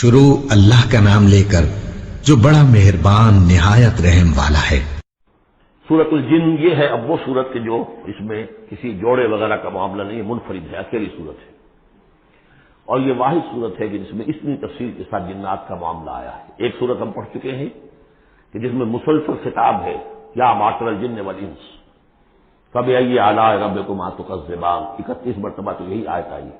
شروع اللہ کا نام لے کر جو بڑا مہربان نہایت رحم والا ہے۔ سورۃ الجن یہ ہے اب وہ سورت کے جو اس میں کسی جوڑے وغیرہ کا معاملہ نہیں ہے، منفرد ہے، اکیلی سورت ہے، اور یہ واحد سورت ہے کہ جس میں اتنی تفصیل کے ساتھ جنات کا معاملہ آیا ہے۔ ایک سورت ہم پڑھ چکے ہیں کہ جس میں مسلسل خطاب ہے، یا معاشر الجن والانس فبأي آلاء ربكما تكذبان، 31 مرتبہ تو یہی آیت آئی۔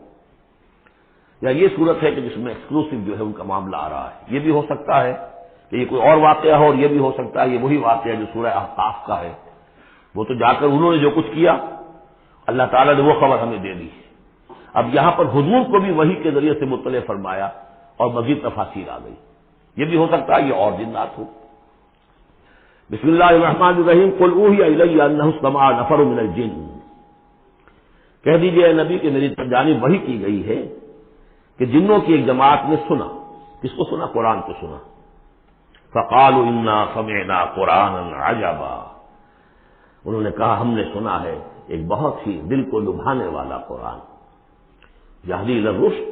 یا یہ صورت ہے کہ جس میں ایکسکلوسیو جو ہے ان کا معاملہ آ رہا ہے۔ یہ بھی ہو سکتا ہے کہ یہ کوئی اور واقعہ ہو، اور یہ بھی ہو سکتا ہے یہ وہی واقعہ جو سورہ احقاف کا ہے، وہ تو جا کر انہوں نے جو کچھ کیا اللہ تعالیٰ نے وہ خبر ہمیں دے دی۔ اب یہاں پر حضور کو بھی وحی کے ذریعے سے مطلع فرمایا اور مزید تفاصیل آ گئی۔ یہ بھی ہو سکتا ہے یہ اور جنات ہو۔ بسم اللہ الرحمن الرحیم، قل اوحی الی انہ استمع نفر من الجن، کہہ دیجئے اے نبی کہ میری جانب وحی کی گئی ہے کہ جنوں کی ایک جماعت نے سنا۔ کس کو سنا؟ قرآن کو سنا۔ فقالوا انا سمعنا قرآنا عجبا، انہوں نے کہا ہم نے سنا ہے ایک بہت ہی دل کو لبھانے والا قرآن، یہدی الی الرشد،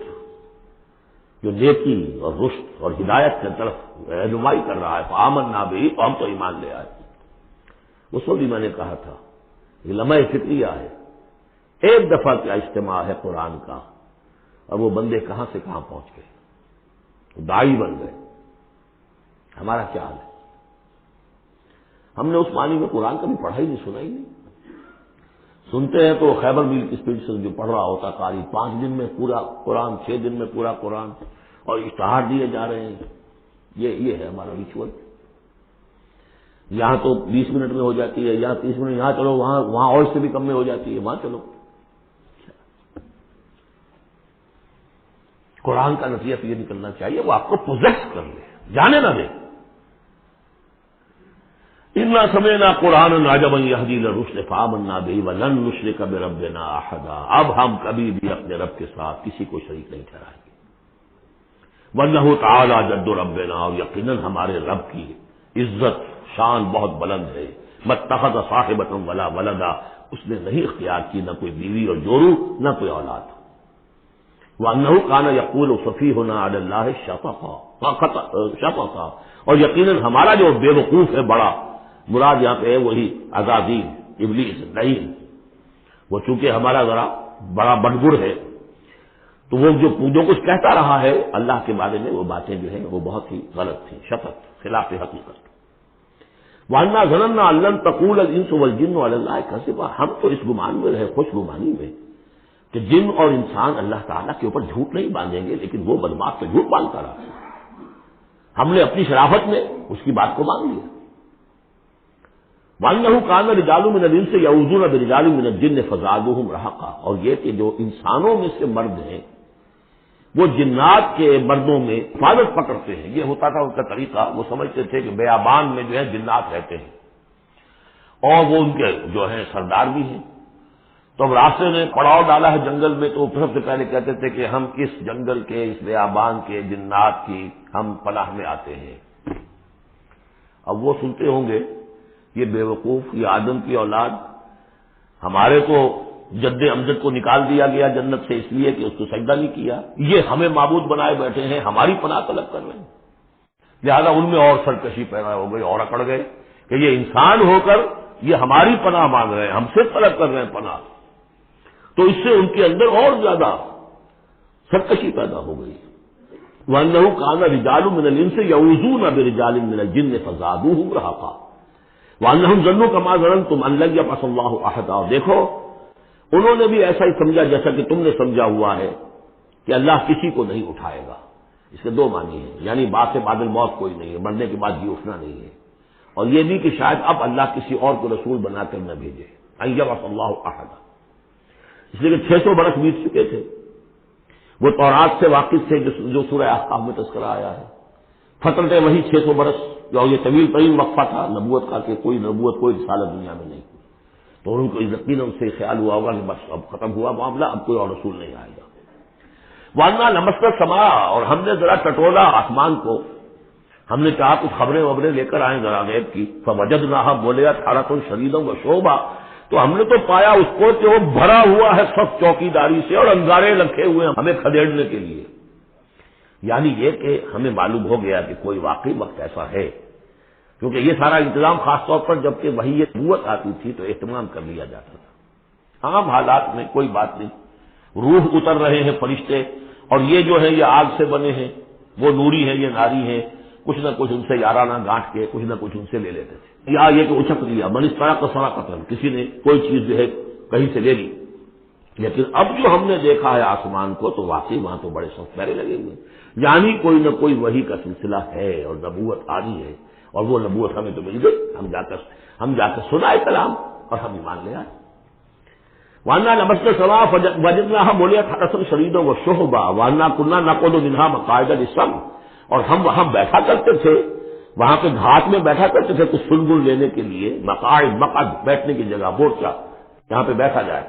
جو نیکی اور رشد اور ہدایت کی طرف رہنمائی کر رہا ہے۔ فآمنا بہ، تو ہم تو ایمان لے آئے۔ اس وقت بھی میں نے کہا تھا یہ لمحہ فکریہ ہے، ایک دفعہ کیا اجتماع ہے قرآن کا، اور وہ بندے کہاں سے کہاں پہنچ گئے، داعی بن گئے۔ ہمارا کیا حال ہے؟ ہم نے اس معنی میں قرآن کبھی پڑھا ہی نہیں، سنا ہی نہیں۔ سنتے ہیں تو خیبر میل کی اسپیڈ سے جو پڑھ رہا ہوتا قاری، 5 دن میں پورا قرآن، 6 دن میں پورا قرآن، اور اشتہار دیے جا رہے ہیں۔ یہ ہے ہمارا ریچول۔ یہاں تو 20 منٹ میں ہو جاتی ہے، یہاں 30 منٹ، یہاں چلو وہاں اور اس سے بھی کم میں ہو جاتی ہے، وہاں چلو۔ قرآن کا نتیجہ تو یہ نکلنا چاہیے وہ آپ کو پوزیس کر لے، جانے نہ دے۔ انا سمعنا قرآنا عجبا یہدی الی الرشد فآمنا بہ ولن نشرک بربنا احدا، اب ہم کبھی بھی اپنے رب کے ساتھ کسی کو شریک نہیں ٹھہرائیں گے۔ وانہ تعالی جد ربنا، اور یقیناً ہمارے رب کی عزت شان بہت بلند ہے۔ ما اتخذ صاحبۃ ولا ولدا، اس نے نہیں اختیار کی نہ کوئی بیوی اور جورو نہ کوئی اولاد۔ وانہ کان یقول سفیہنا علی اللہ شفقا، اور یقیناً ہمارا جو بے وقوف ہے بڑا، مراد یہاں پہ ہے وہی عزازیل، ابلیس، لعین، وہ چونکہ ہمارا ذرا بڑا بدگڑ ہے، تو وہ جو کچھ کہتا رہا ہے اللہ کے بارے میں، وہ باتیں جو ہیں وہ بہت ہی غلط تھیں، شفق، خلاف حقیقت۔ وَأَنَّا ظَنَنَّا أَن لَّن تَقُولَ الْإِنسُ وَالْجِنُّ عَلَى اللَّهِ كَذِبًا، ہم تو اس گمان میں رہے، خوش گمانی میں، کہ جن اور انسان اللہ تعالیٰ کے اوپر جھوٹ نہیں باندھیں گے، لیکن وہ بدماش تو جھوٹ باندھتا رہا۔ ہم نے اپنی شرافت میں اس کی بات کو مان لیا۔ وَأَنَّهُ كَانَ رِجَالٌ مِّنَ الْإِنسِ يَعُوذُونَ بِرِجَالٍ مِّنَ الْجِنِّ فَزَادُوهُمْ رَهَقًا، اور یہ کہ جو انسانوں میں سے مرد ہیں وہ جنات کے مردوں میں حفاظت پکڑتے ہیں۔ یہ ہوتا تھا ان کا طریقہ، وہ سمجھتے تھے کہ بیابان میں جو ہے جنات رہتے ہیں اور وہ ان کے جو ہیں سردار بھی ہیں، تو اب راستے نے پڑاؤ ڈالا ہے جنگل میں، تو سب سے پہلے کہتے تھے کہ ہم اس جنگل کے، اس بیابان کے جنات کی ہم پناہ میں آتے ہیں۔ اب وہ سنتے ہوں گے یہ بے وقوف، یہ آدم کی اولاد، ہمارے تو جد امجد کو نکال دیا گیا جنت سے اس لیے کہ اس کو سجدہ نہیں کیا، یہ ہمیں معبود بنائے بیٹھے ہیں، ہماری پناہ طلب کر رہے ہیں۔ لہذا ان میں اور سرکشی پیدا ہو گئی اور اکڑ گئے کہ یہ انسان ہو کر یہ ہماری پناہ مانگ رہے ہیں، ہم سے طلب کر رہے ہیں پناہ، تو اس سے ان کے اندر اور زیادہ سرکشی پیدا ہو گئی۔ وَأَنَّهُ كَانَ رِجَالٌ مِّنَ الْإِنسِ يَعُوذُونَ بِرِجَالٍ مِّنَ الْجِنِّ فَزَادُوهُمْ رَهَقًا وَأَنَّهُمْ ظَنُّوا كَمَا ظَنَنتُمْ أَن لَّن يَبْعَثَ اللَّهُ أَحَدًا، اور دیکھو انہوں نے بھی ایسا ہی سمجھا جیسا کہ تم نے سمجھا ہوا ہے کہ اللہ کسی کو نہیں اٹھائے گا۔ اس کے 2 معنی ہیں، یعنی بعد بعد الموت کوئی نہیں ہے، مرنے کے بعد جی اٹھنا نہیں ہے، اور یہ بھی کہ شاید اب اللہ کسی اور کو رسول بنا کر نہ بھیجے، أن يبعث الله أحدا، اس لیے کہ 600 برس بیت چکے تھے، وہ تورات سے واقف تھے جو سورہ احقاف میں تذکرہ آیا ہے، فترت وہی 600 برس، اور یہ طویل ترین وقفہ تھا نبوت کا کہ کوئی نبوت کوئی رسالت دنیا میں نہیں، تو ان کو یقیناً ان سے خیال ہوا ہوگا کہ بس اب ختم ہوا معاملہ، اب کوئی اور رسول نہیں آئے گا۔ وَأَنَّا لَمَسْنَا السَّمَاءَ، اور ہم نے ذرا ٹٹولا آسمان کو، ہم نے چاہا کچھ خبریں وبریں لے کر آئیں ذرا غیب کی، فَوَجَدْنَاهَا مُلِئَتْ حَرَسًا شَدِيدًا وَشُعُبًا، تو ہم نے تو پایا اس کو کہ وہ بھرا ہوا ہے سخت چوکیداری سے اور انگارے رکھے ہوئے ہیں ہمیں کھدیڑنے کے لیے۔ یعنی یہ کہ ہمیں معلوم ہو گیا کہ کوئی واقعی وقت ایسا ہے، کیونکہ یہ سارا انتظام خاص طور پر جبکہ وہی یہ نبوت آتی تھی تو اہتمام کر لیا جاتا تھا۔ عام حالات میں کوئی بات نہیں، روح اتر رہے ہیں فرشتے، اور یہ جو ہے یہ آگ سے بنے ہیں، وہ نوری ہیں، یہ ناری ہیں، کچھ نہ کچھ ان سے یارانہ گانٹ کے کچھ نہ کچھ ان سے لے لیتے تھے، یا یہ کہ اچک لیا من اس طرح کا سرا قتل، کسی نے کوئی چیز جو ہے کہیں سے لے لی۔ لیکن اب جو ہم نے دیکھا ہے آسمان کو تو واقعی وہاں تو بڑے سخت پہرے لگے ہوئے، یعنی کوئی نہ کوئی وحی کا سلسلہ ہے اور نبوت آنی ہے، اور وہ نبوت ہمیں تو مل گئی، ہم جا کر سنائے کلام اور ہم ایمان لے آئے۔ وانا لمسنا سوا وجدناها ملئت حرسا شدیدا وشہبا وانا كنا نقعد منها مقاعد للسمع، اور ہم وہاں بیٹھا کرتے تھے، وہاں پہ گھاٹ میں بیٹھا کرتے تھے کچھ سنگل لینے کے لیے، مقعد بیٹھنے کی جگہ، مورچہ جہاں پہ بیٹھا جائے،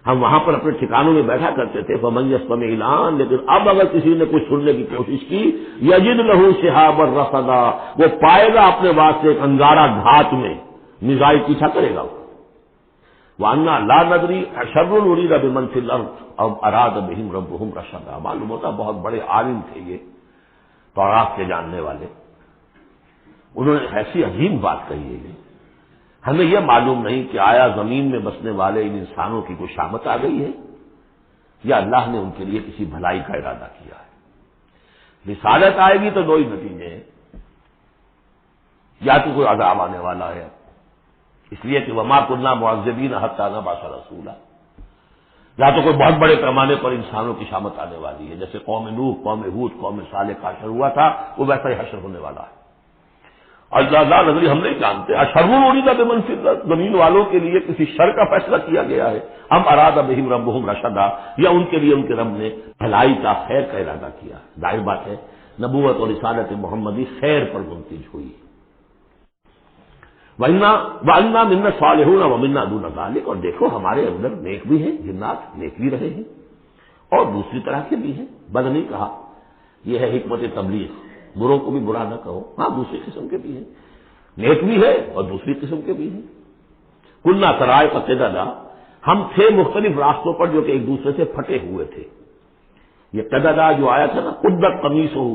ہم وہاں پر اپنے ٹھکانوں میں بیٹھا کرتے تھے۔ فمن يستمع الان، لیکن اب اگر کسی نے کچھ سننے کی کوشش کی، یجد له شهابا رصدا، وہ پائے گا اپنے واسطے ایک انگارہ گھات میں، میزائل پیچھا کرے گا۔ وَأَنَّا لَا نَدْرِي أَشَرٌّ أُرِيدَ بِمَنْ فِي الْأَرْضِ أَوْ أَرَادَ بِهِمْ رَبُّهُمْ رَشَدًا۔ معلوم ہوتا بہت بڑے عالم تھے یہ تورات کے جاننے والے، انہوں نے ایسی عظیم بات کہی ہے یہ، ہمیں یہ معلوم نہیں کہ آیا زمین میں بسنے والے ان انسانوں کی کوئی شامت آ گئی ہے یا اللہ نے ان کے لیے کسی بھلائی کا ارادہ کیا ہے۔ رسالت آئے گی تو دو ہی نتیجے ہیں، یا تو کوئی عذاب آنے والا ہے، اس لیے کہ وما كنا معذبین حتی نبعث رسولا، یا تو کوئی بہت بڑے پیمانے پر انسانوں کی شامت آنے والی ہے، جیسے قوم نوح، قوم ہود، قوم صالح کا حشر ہوا تھا، وہ ویسا ہی حشر ہونے والا ہے۔ اللہ نظری ہم نہیں جانتے، اشر ارید بمن فی الارض، زمین والوں کے لیے کسی شر کا فیصلہ کیا گیا ہے، ام اراد بہم ربہم رشدا، یا ان کے لیے ان کے رب نے بھلائی کا، خیر کا ارادہ کیا۔ ظاہر بات ہے نبوت اور رسالت محمدی خیر پر منتج ہوئی۔ وَأَنَّا مِنَّا الصَّالِحُونَ وَمِنَّا دُونَ ذَلِكَ، اور دیکھو ہمارے اندر نیک بھی ہیں، جنات نیک بھی رہے ہیں اور دوسری طرح کے بھی ہیں، بد نہیں کہا، یہ ہے حکمت تبلیغ، بروں کو بھی برا نہ کہو، ہاں دوسری قسم کے بھی ہیں، نیک بھی ہے اور دوسری قسم کے بھی ہیں۔ کُنَّا طَرَائِقَ قِدَدًا، ہم تھے مختلف راستوں پر جو کہ ایک دوسرے سے پھٹے ہوئے تھے۔ یہ قددا جو آیا تھا نا، قدت قمیصہ،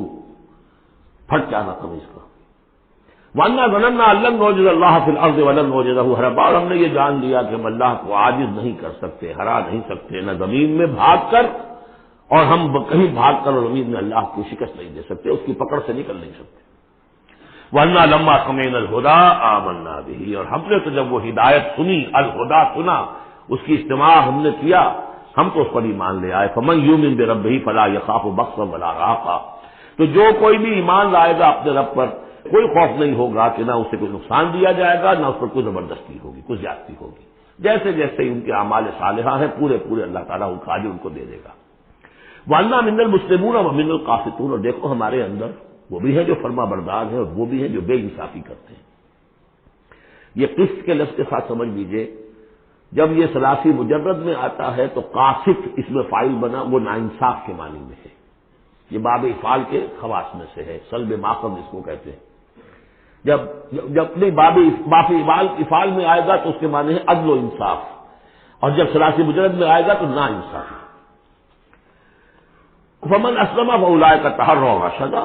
پھٹ جانا قمیص کا۔ وَأَنَّا ظَنَنَّا أَن لَّن نُعْجِزَ اللَّهَ فِي الْأَرْضِ وَلَن نُعْجِزَهُ هَرَبًا، اور ہم نے یہ جان لیا کہ ہم اللہ کو عاجز نہیں کر سکتے، ہرا نہیں سکتے، نہ زمین میں بھاگ کر، اور ہم کہیں بھاگ کر اور زمین میں اللہ کو شکست نہیں دے سکتے، اس کی پکڑ سے نکل نہیں سکتے۔ وَأَنَّا لَمَّا سَمِعْنَا الْهُدَىٰ آمَنَّا بِهِ، اور ہم نے تو جب وہ ہدایت سنی، الہدا سنا، اس کی استماع ہم نے کیا، ہم تو اس پر ایمان لے آئے۔ فَمَن يُؤْمِن بِرَبِّهِ فَلَا يَخَافُ بَخْسًا وَلَا رَهَقًا، تو جو کوئی بھی ایمان لائے گا اپنے رب پر، کوئی خوف نہیں ہوگا کہ نہ اسے کوئی نقصان دیا جائے گا، نہ اس پر کوئی زبردستی ہوگی، کوئی زیادتی ہوگی، جیسے جیسے ان کے اعمال صالحہ ہیں پورے پورے اللہ تعالیٰ ان کا اجر ان کو دے دے گا۔ وَأَنَّا مِنَّا الْمُسْلِمُونَ وَمِنَّا الْقَاسِطُونَ، اور دیکھو ہمارے اندر وہ بھی ہیں جو فرما بردار ہیں اور وہ بھی ہیں جو بے انصافی کرتے ہیں۔ یہ قسط کے لفظ کے ساتھ سمجھ لیجئے، جب یہ ثلاثی مجرد میں آتا ہے تو قاسط اس میں فاعل بنا، وہ ناانصاف کے معنی میں ہے، یہ باب افعال کے خواص میں سے ہے، سلب ماخذ اس کو کہتے ہیں۔ جب نہیں باب افعال میں آئے گا تو اس کے معنی ہے عدل و انصاف، اور جب ثلاثی مجرد میں آئے گا تو نا انصاف۔ فمن اسلم فاولئک تحروا رشدا،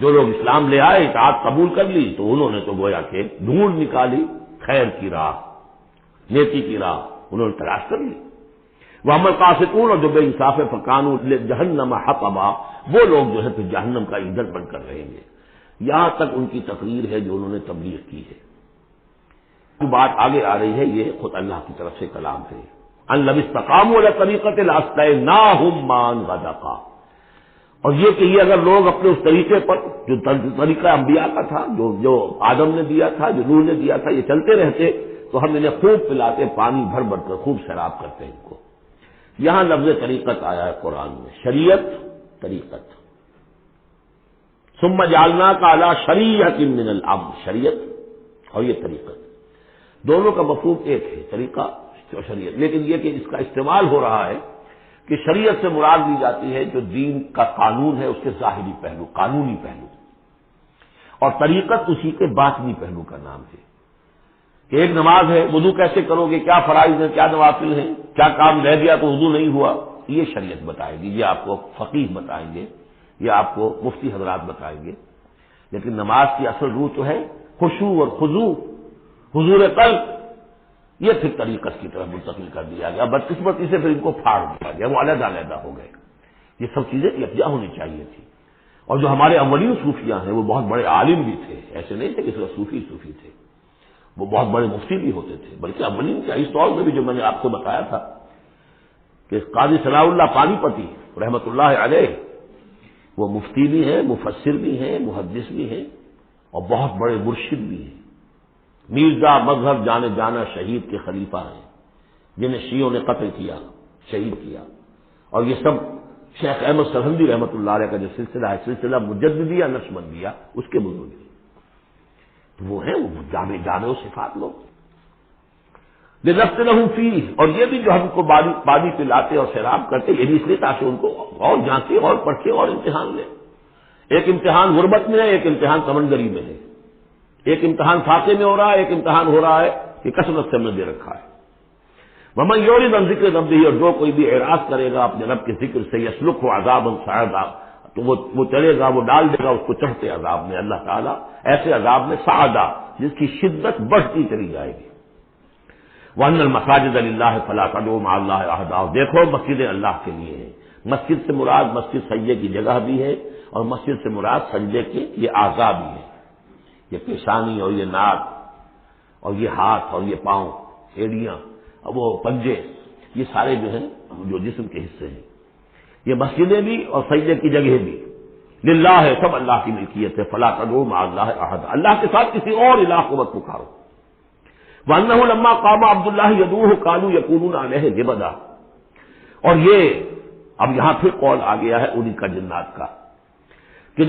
جو لوگ اسلام لے آئے، اطاعت قبول کر لی، تو انہوں نے تو گویا کہ ڈھونڈ نکالی خیر کی راہ، نیکی کی راہ انہوں نے تلاش کر لی۔ وَأَمَّا الْقَاسِطُونَ، اور جو بے انصاف فَكَانُوا لِجَهَنَّمَ حَطَبًا، وہ لوگ جو ہے پھر جہنم کا ایندھن بن کر رہیں گے۔ یہاں تک ان کی تقریر ہے جو انہوں نے تبلیغ کی ہے۔ جو بات آگے آ رہی ہے یہ خود اللہ کی طرف سے کلام ہے، أَن لَوِ اسْتَقَامُوا عَلَى الطَّرِيقَةِ لَأَسْقَيْنَاهُم مَّاءً غَدَقًا، اور یہ کہ یہ اگر لوگ اپنے اس طریقے پر جو طریقہ انبیاء کا تھا، جو آدم نے دیا تھا، جو نوح نے دیا تھا، یہ چلتے رہتے تو ہم انہیں خوب پلاتے، پانی بھر بھر کر خوب سیراب کرتے ان کو۔ یہاں لفظ طریقت آیا ہے قرآن میں، شریعت، طریقت۔ ثم جعلناک علی شریعۃ من الامر، شریعت اور یہ طریقت، دونوں کا مفہوم ایک ہے، طریقہ اور شریعت، لیکن یہ کہ اس کا استعمال ہو رہا ہے کہ شریعت سے مراد لی جاتی ہے جو دین کا قانون ہے اس کے ظاہری پہلو، قانونی پہلو، اور طریقت اسی کے باطنی پہلو کا نام ہے کہ ایک نماز ہے، وضو کیسے کرو گے، کیا فرائض ہیں، کیا نوافل ہیں، کیا کام رہ گیا تو وضو نہیں ہوا، یہ شریعت بتائے گی، یہ آپ کو فقیہ بتائیں گے، یہ آپ کو مفتی حضرات بتائیں گے، لیکن نماز کی اصل روح تو ہے خشوع اور خضوع، حضور قلب، یہ پھر طریقت کی طرف منتقل کر دیا گیا، بدقسمتی سے پھر ان کو پھاڑ دیا گیا، وہ علیحدہ علیحدہ ہو گئے۔ یہ سب چیزیں یکجا ہونی چاہیے تھی۔ اور جو ہمارے اولین صوفیاء ہیں وہ بہت بڑے عالم بھی تھے، ایسے نہیں تھے کہ صرف صوفی تھے، وہ بہت بڑے مفتی بھی ہوتے تھے، بلکہ اولین کیا اس دور میں بھی جو میں نے آپ کو بتایا تھا کہ قاضی صلاح اللہ پانی پتی رحمۃ اللہ علیہ، وہ مفتی بھی ہیں، مفسر بھی ہیں، محدث بھی ہیں، اور بہت بڑے مرشد بھی ہیں، میرزا مذہب جانے جانا شہید کے خلیفہ ہیں، جنہیں شیعوں نے قتل کیا، شہید کیا، اور یہ سب شیخ احمد سرہندی رحمۃ اللہ علیہ کا جو سلسلہ ہے، سلسلہ مجددیہ نقشبندیہ، اس کے بزرگ ہیں، تو وہ ہیں وہ جامع و صفات لوگ۔ لنفتنہم فیہ، اور یہ بھی جو ہم کو بادی پلاتے اور سیراب کرتے، یہ بھی اس لیے تاکہ ان کو اور جانچے اور پرکھے اور امتحان لیں۔ ایک امتحان غربت میں ہے، ایک امتحان سمندری میں ہے، ایک امتحان فاقے میں ہو رہا ہے، ایک امتحان ہو رہا ہے کہ کثرت سے ہم نے دے رکھا ہے۔ ومن یعرض عن ذکر ربہ، اور جو کوئی بھی اعراض کرے گا اپنے رب کے ذکر سے، یسلکہ عذابا صعدا، تو وہ چلے گا، وہ ڈال دے گا اس کو چڑھتے عذاب میں، اللہ تعالیٰ ایسے عذاب میں صعدا جس کی شدت بڑھتی چلی جائے گی۔ وَأَنَّ الْمَسَاجِدَ لِلَّهِ فَلَا تَدْعُوا مَعَ اللَّهِ أَحَدًا، دیکھو مسجدیں اللہ کے لیے ہیں، مسجد سے مراد مسجد سجدے کی جگہ بھی ہے، اور مسجد سے مراد سجدے کے یہ اعضاء بھی ہے، یہ پیشانی اور یہ ناک اور یہ ہاتھ اور یہ پاؤں، ایڑیاں اور وہ پنجے، یہ سارے جو ہیں جو جسم کے حصے ہیں، یہ مسجدیں بھی اور سجدے کی جگہ بھی للہ ہے، سب اللہ کی ملکیت ہے۔ فَلَا تَدْعُوا مَعَ اللَّهِ أَحَدًا، اللہ کے ساتھ کسی اور الہ کو مت پکارو۔ وَأَنَّهُ لَمَّا قَامَ عَبْدُ اللَّهِ يَدْعُوهُ قَالُوا يَكُونُونَ عَلَيْهِ لِبَدًا، اور یہ اب یہاں پھر قول آ گیا ہے انہی کا جنات کا کہ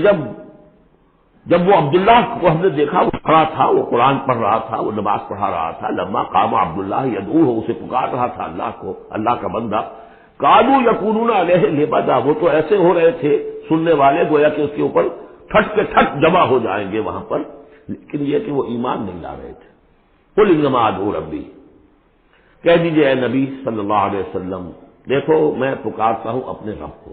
جب وہ عبداللہ کو ہم نے دیکھا، وہ کھڑا تھا، وہ قرآن پڑھ رہا تھا، وہ نماز پڑھا رہا تھا، لما قام عبداللہ یدعوہ، اسے پکار رہا تھا اللہ کو، اللہ کا بندہ، قالوا یکونون علیہ لبدا، وہ تو ایسے ہو رہے تھے سننے والے گویا کہ اس کے اوپر ٹھٹ کے ٹھٹ جمع ہو جائیں گے وہاں پر، لیکن یہ کہ وہ ایمان نہیں لا رہے تھے۔ قل انما ادعو ربی، کہہ دیجئے اے نبی صلی اللہ علیہ وسلم، دیکھو میں پکارتا ہوں اپنے رب کو،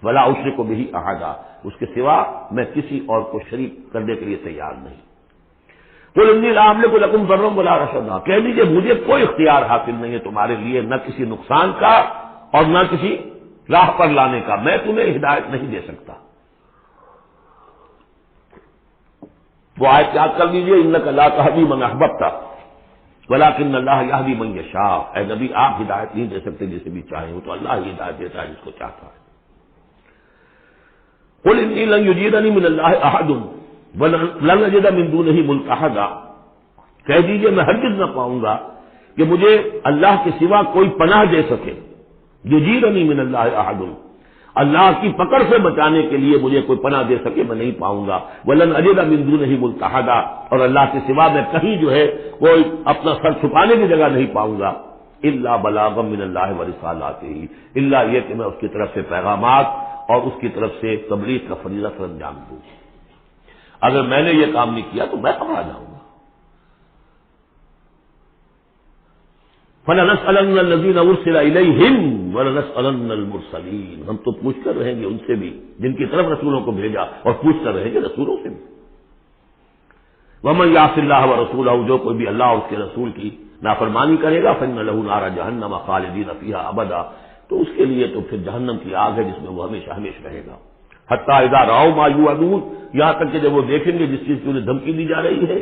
ولا اشرک بہ احدا، اس کے سوا میں کسی اور کو شریک کرنے کے لیے تیار نہیں۔ قل انی لا املک لکم ضرا ولا رشدا، کہہ دیجئے مجھے کوئی اختیار حاصل نہیں ہے تمہارے لیے، نہ کسی نقصان کا اور نہ کسی راہ پر لانے کا، میں تمہیں ہدایت نہیں دے سکتا۔ وہ آیت یاد کر لیجیے، انک لا تہدی من احببت ولکن اللہ یہدی من یشاء، اے نبی آپ ہدایت نہیں دے سکتے جسے بھی چاہیں، وہ تو اللہ ہی ہدایت دیتا ہے جس کو چاہتا ہے۔ قل انی لن یجیرنی من اللہ احد ولن اجد من دونہ ملتحدا، کہہ دیجیے میں ہرگز نہ پاؤں گا کہ مجھے اللہ کے سوا کوئی پناہ دے سکے، یجیرنی من اللہ احد، اللہ کی پکڑ سے بچانے کے لیے مجھے کوئی پناہ دے سکے میں نہیں پاؤں گا، ولن اجد من دونہ ملتحدا، اور اللہ کے سوا میں کہیں جو ہے کوئی اپنا سر چھپانے کی جگہ نہیں پاؤں گا، الا بلاغا من اللہ ورسالاتہ، الا یہ کہ میں اس کی طرف سے پیغامات اور اس کی طرف سے تبلیغ کا فریضہ سر انجام دوں، اگر میں نے یہ کام نہیں کیا تو میں گھبرا جاؤں گا۔ فَلَنَسْأَلَنَّ الَّذِينَ أُرْسِلَ إِلَيْهِمْ وَلَنَسْأَلَنَّ الْمُرْسَلِينَ، ہم تو پوچھ کر رہیں گے ان سے بھی جن کی طرف رسولوں کو بھیجا، اور پوچھ کر رہیں گے رسولوں سے بھی۔ وَمَن يَعْصِ اللَّهَ وَرَسُولَهُ، جو کوئی بھی اللہ اور اس کے رسول کی نافرمانی کرے گا، فَإِنَّ لَهُ نَارَ جَهَنَّمَ خَالِدِينَ فِيهَا أَبَدًا، تو اس کے لیے تو پھر جہنم کی آگ ہے جس میں وہ ہمیشہ ہمیشہ رہے گا۔ حتیٰ اذا رأوا ما یوعدون، یہاں تک کہ جب وہ دیکھیں گے جس چیز کی انہیں دھمکی دی جا رہی ہے،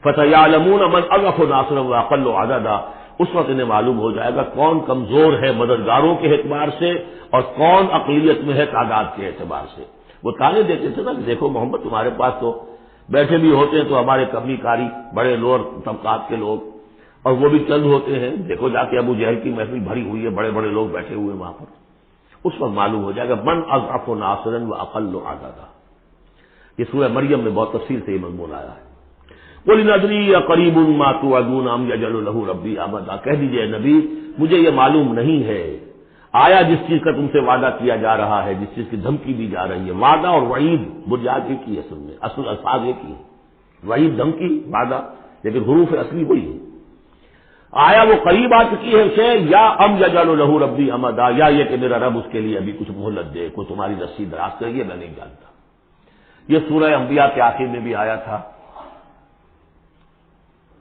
فَسَيَعْلَمُونَ مَنْ أَضْعَفُ نَاصِرًا وَأَقَلُّ عَدَدًا، اس وقت انہیں معلوم ہو جائے گا کون کمزور ہے مددگاروں کے اعتبار سے اور کون اقلیت میں ہے تعداد کے اعتبار سے۔ وہ تانے دیتے تھے نا کہ دیکھو محمد تمہارے پاس تو بیٹھے بھی ہوتے ہیں تو ہمارے کمی کاری بڑے لوور طبقات کے لوگ، اور وہ بھی چند ہوتے ہیں، دیکھو جا کے ابو جہل کی محفل بھری ہوئی ہے، بڑے بڑے لوگ بیٹھے ہوئے ہیں وہاں پر، اس وقت معلوم ہو جائے گا من اضعف ناصرا واقل عددا۔ یہ سورہ مریم میں بہت تفصیل سے یہ مضمون آیا ہے۔ قل ان ادری اقریب ما توعدون ام یجعل له ربی امدا، کہہ دیجئے نبی مجھے یہ معلوم نہیں ہے آیا جس چیز کا تم سے وعدہ کیا جا رہا ہے، جس چیز کی دھمکی دی جا رہی ہے، وعدہ اور وعید بنیاد ایک ہی اصل میں، اصل الفاظ ایک ہی ہے، وعید دھمکی، وعدہ، لیکن حروف اصلی وہی ہے۔ آیا وہ قریب آ چکی ہے اسے، یا ام یجعل لہ ربی امدا، یا یہ کہ میرا رب اس کے لیے ابھی کچھ مہلت دے، کوئی تمہاری رسی دراز کرے گی، میں نہیں جانتا۔ یہ سورہ انبیاء کے آخر میں بھی آیا تھا،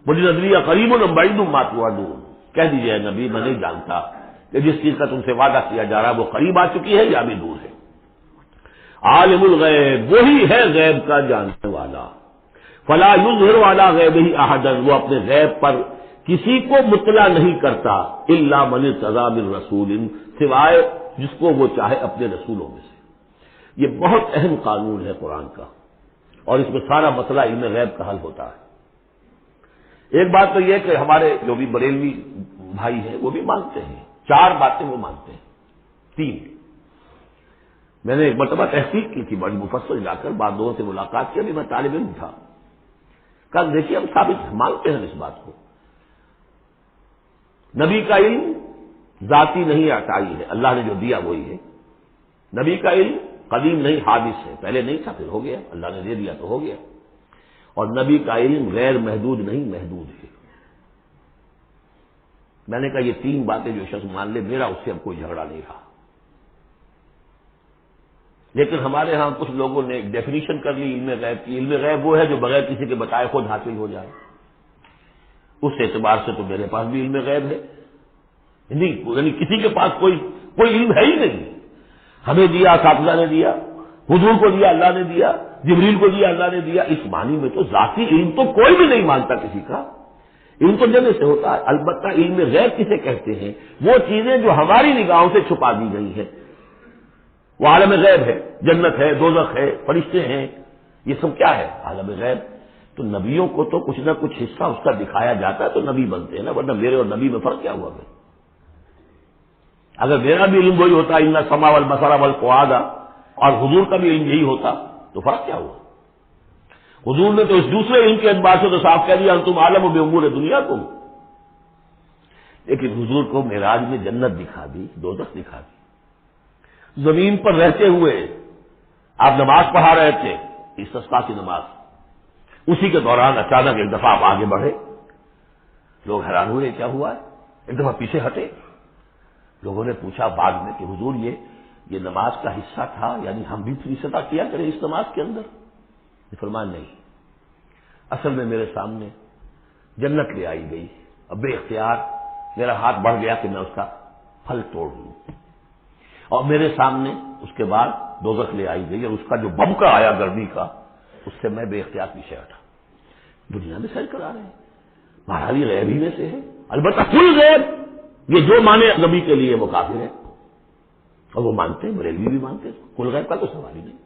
قل ادری اقریب ام بعید ما توعدون، کہہ دیجیے نبی میں نہیں جانتا کہ جس چیز کا تم سے وعدہ کیا جا رہا ہے وہ قریب آ چکی ہے یا ابھی دور ہے۔ عالم الغیب، وہی ہے غیب کا جاننے والا، فلا یظہر علی غیبہ احدا، وہ اپنے غیب پر کسی کو مطلع نہیں کرتا، الا من ارتضی من رسول، سوائے جس کو وہ چاہے اپنے رسولوں میں سے۔ یہ بہت اہم قانون ہے قرآن کا، اور اس میں سارا مسئلہ علم غیب کا حل ہوتا ہے۔ ایک بات تو یہ کہ ہمارے جو بھی بریلوی بھائی ہیں وہ بھی مانتے ہیں، 4 باتیں وہ مانتے ہیں، 3۔ میں نے ایک مرتبہ تحقیق کی تھی بڑی مفصل، جا کر بعد لوگوں سے ملاقات کی، ابھی میں طالب علم تھا، کہا دیکھیے ہم ثابت مانتے ہیں اس بات کو، نبی کا علم ذاتی نہیں عطائی ہے، اللہ نے جو دیا وہی ہے۔ نبی کا علم قدیم نہیں، حادث ہے، پہلے نہیں تھا پھر ہو گیا، اللہ نے دے دیا تو ہو گیا۔ اور نبی کا علم غیر محدود نہیں، محدود ہے۔ میں نے کہا یہ 3 باتیں جو شخص مان لے، میرا اس سے اب کوئی جھگڑا نہیں رہا۔ لیکن ہمارے ہاں کچھ لوگوں نے ایک ڈیفینیشن کر لی علم غیب کی، علم غیب وہ ہے جو بغیر کسی کے بتائے خود حاصل ہو جائے۔ اس اعتبار سے تو میرے پاس بھی علم غیب ہے، نہیں یعنی کسی کے پاس کوئی علم ہے ہی نہیں۔ ہمیں دیا اساتذہ نے دیا، حضور کو دیا اللہ نے دیا، جبریل کو دیا اللہ نے دیا، اس معنی میں تو ذاتی علم تو کوئی بھی نہیں مانتا کسی کا، علم تو جگہ سے ہوتا ہے۔ البتہ علم غیب کسے کہتے ہیں؟ وہ چیزیں جو ہماری نگاہوں سے چھپا دی گئی ہیں، وہ عالم غیب ہے، جنت ہے، دوزخ ہے، فرشتے ہیں، یہ سب کیا ہے؟ عالم غیب۔ تو نبیوں کو تو کچھ نہ کچھ حصہ اس کا دکھایا جاتا ہے تو نبی بنتے ہیں نا، ورنہ میرے اور نبی میں فرق کیا ہوا پھر؟ اگر میرا بھی علم وہی ہوتا ان السمع والبصر والفؤاد، اور حضور کا بھی علم یہی ہوتا تو فرق کیا ہوا؟ حضور نے تو اس دوسرے علم کے اعتبار سے تو صاف کہہ دیا انتم عالم بامور دنیاکم، لیکن حضور کو معراج میں جنت دکھا دی، دوزخ دکھا دی۔ زمین پر رہتے ہوئے آپ نماز پڑھا رہے تھے، استسقاء کی نماز، اسی کے دوران اچانک ایک دفعہ آپ آگے بڑھے، لوگ حیران ہوئے کیا ہوا ہے، ایک دفعہ پیچھے ہٹے۔ لوگوں نے پوچھا بعد میں کہ حضور یہ نماز کا حصہ تھا، یعنی ہم بھی فیصدہ کیا کریں اس نماز کے اندر؟ فرمایا نہیں، اصل میں میرے سامنے جنت لے آئی گئی، اب بے اختیار میرا ہاتھ بڑھ گیا کہ میں اس کا پھل توڑ لوں، اور میرے سامنے اس کے بعد دوزخ لے آئی گئی، اور اس کا جو بمکا آیا گرمی کا، اس سے میں بے اختیار پیچھے ہٹا۔ دنیا میں سیر کرا رہے ہیں، بہرحال یہ غیب ہی میں سے ہے، البتہ کل غیب، یہ جو مانے نبی کے لیے وہ کافر ہے، اور وہ مانتے ہیں، بریلوی بھی مانتے ہیں، کل غیب کا تو سوال ہی نہیں۔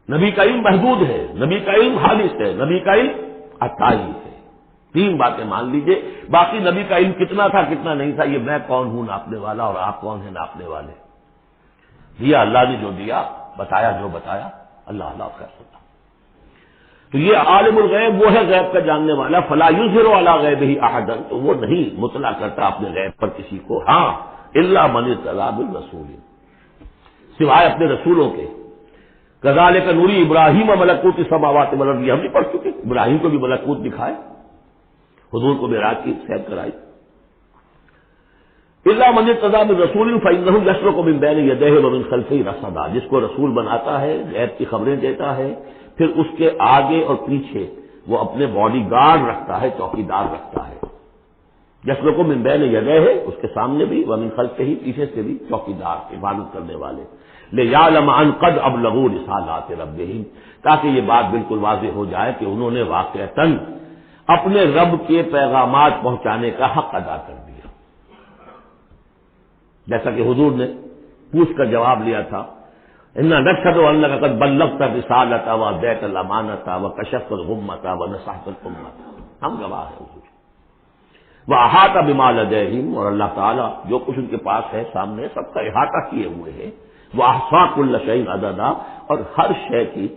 نبی کا علم محدود ہے، نبی کا علم حادث ہے، نبی کا علم عطائی ہے۔ 3 باتیں مان لیجئے، باقی نبی کا علم کتنا تھا کتنا نہیں تھا یہ میں کون ہوں ناپنے والا، اور آپ کون ہیں ناپنے والے؟ دیا اللہ نے جو دیا، بتایا جو بتایا، اللہ خیر ہوتا۔ تو یہ عالم الغیب وہ ہے غیب کا جاننے والا، فلا یظہر علی غیبہ احدا، تو وہ نہیں مطلع کرتا اپنے غیب پر کسی کو، ہاں الا من ارتضی من رسول، سوائے اپنے رسولوں کے۔ کذالک نوری ابراہیم ملکوت السماوات والارض، ہم نہیں پڑھ چکے، ابراہیم کو بھی ملکوت دکھائے، حضور کو معراج کی سیر کرائی۔ الا من ارتضی من رسول فانہ یسلک من بین یدیہ ومن خلفہ رصدا، جس کو رسول بناتا ہے، غیب کی خبریں دیتا ہے، پھر اس کے آگے اور پیچھے وہ اپنے باڈی گارڈ رکھتا ہے، چوکیدار رکھتا ہے۔ یسلک من بین یدیہ، اس کے سامنے بھی، ومن خلفہ، پیچھے سے بھی چوکیدار، عبادت کرنے والے، لیعلم ان قد ابلغوا رسالات ربہم، تاکہ یہ بات بالکل واضح ہو جائے کہ انہوں نے واقعتاً اپنے رب کے پیغامات پہنچانے کا حق ادا کر دیا، جیسا کہ حضور نے پوچھ کر جواب لیا تھا، انا نشہد انک قد بلغت الرسالۃ وادیت الامانۃ وکشفت الغمۃ ونصحت الامۃ، ہم گواہ ہیں حضور۔ واحاط بما لدیہم، اور اللہ تعالیٰ جو کچھ ان کے پاس ہے سامنے سب کا احاطہ کیے ہوئے ہیں، واحصا کل شیء عددا، اور ہر شے کی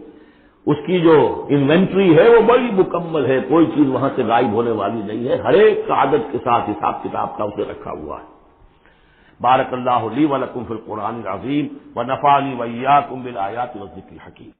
اس کی جو انوینٹری ہے وہ بڑی مکمل ہے، کوئی چیز وہاں سے غائب ہونے والی نہیں ہے، ہر ایک کا عدد کے ساتھ حساب کتاب کا اسے رکھا ہوا ہے۔ بارک اللہ لی ولکم فی القرآن العظیم ونفعنی وإیاکم بالآیات والذکر الحکیم۔